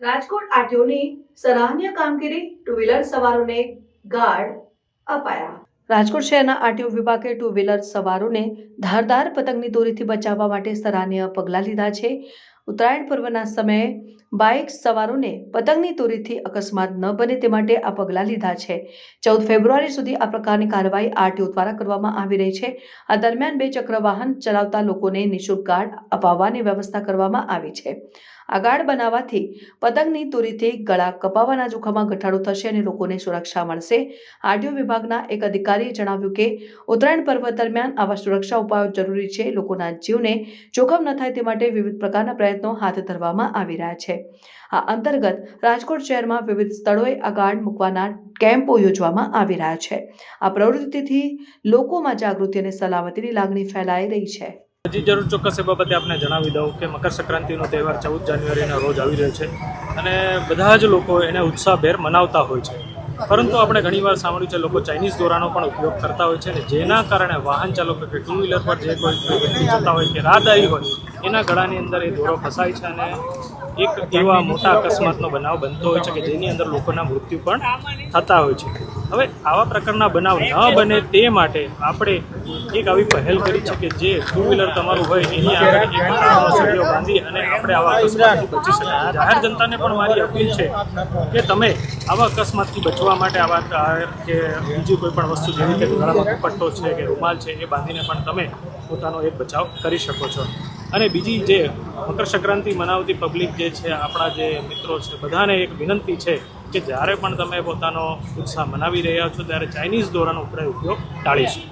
રાજકોટ આરટીઓની સરાહનીય કામગીરી, two wheeler સવારોને guard અપાયા। રાજકોટ શહેરના આરટીઓ વિભાગે ટુ વ્હીલર સવારોને ધારદાર પતંગની દોરીથી બચાવવા માટે સરાહનીય પગલાં લીધા છે। ઉત્તરાયણ પર્વના સમયે બાઇક સવારોને પતંગની દોરીથી અકસ્માત ન બને તે માટે આ પગલાં લીધા છે। 14 ફેબ્રુઆરી સુધી આ પ્રકારની કાર્યવાહી આરટીઓ દ્વારા કરવામાં આવી રહી છે। આ દરમિયાન 2 ચક્ર વાહન ચલાવતા લોકોને નિઃશુલ્ક ગાર્ડ અપાવવાની વ્યવસ્થા કરવામાં આવી છે। આ ગાર્ડ બનાવવાથી પતંગની દોરીથી ગળા કપાવાના જોખમમાં ઘટાડો થશે અને લોકોને સુરક્ષા મળશે। આરટીઓ વિભાગના એક અધિકારીએ જણાવ્યું કે ઉત્તરાયણ પર્વ દરમિયાન આવા સુરક્ષા ઉપાયો જરૂરી છે। લોકોના જીવને જોખમ ન થાય તે માટે વિવિધ પ્રકારના પ્રયત્નો હાથ ધરવામાં આવી રહ્યા છે। આ અંતર્ગત રાજકોટ શહેરમાં વિવિધ સ્થળોએ આ ગાર્ડ મૂકવાના કેમ્પો યોજવામાં આવી રહ્યા છે। આ પ્રવૃત્તિથી લોકોમાં જાગૃતિ અને સલામતીની લાગણી ફેલાઈ રહી છે। હજી જરૂર ચોક્કસ એ બાબતે આપને જણાવી દઉં કે મકર સંક્રાંતિનો તહેવાર 14 જાન્યુઆરીના રોજ આવી રહ્યો છે અને બધા જ લોકો એને ઉત્સાહભેર મનાવતા હોય છે, પરંતુ આપણે ઘણીવાર સાંભળ્યું છે લોકો ચાઇનીઝ દોરાનો પણ ઉપયોગ કરતા હોય છે અને જેના કારણે વાહન ચાલકો કે ટુ વ્હીલર પર જે કોઈ વ્યક્તિ જતા હોય કે રાહદારી હોય એના ગળાની અંદર એ દોરો ફસાય છે અને એક એવા મોટા અકસ્માતનો બનાવ બનતો હોય છે કે જેની અંદર લોકોના મૃત્યુ પણ થતા હોય છે। હવે આવા પ્રકારના બનાવ ન બને તે માટે આપણે એક આવી પહેલ કરી છે કે જે ટુ વ્હીલર તમારું હોય એની આગળ એક તારનો સળિયો બાંધી અને આપણે આવા અકસ્માતથી બચી શકીએ। જાહેર જનતાને પણ મારી અપીલ છે કે તમે આવા અકસ્માતથી બચવા માટે આવા કે બીજી કોઈ પણ વસ્તુ જેવી કે ગળામાં દુપટ્ટો છે કે રૂમાલ છે એ બાંધીને પણ તમે પોતાનો એક બચાવ કરી શકો છો। અને બીજી જે મકર સંક્રાંતિ મનાવતી પબ્લિક જે છે, આપણા જે મિત્રો છે, બધાને એક વિનંતી છે કે જ્યારે પણ તમે પોતાનો ઉત્સાહ મનાવી રહ્યા છો ત્યારે ચાઇનીઝ દોરાનો ઉપયોગ ટાળીશું।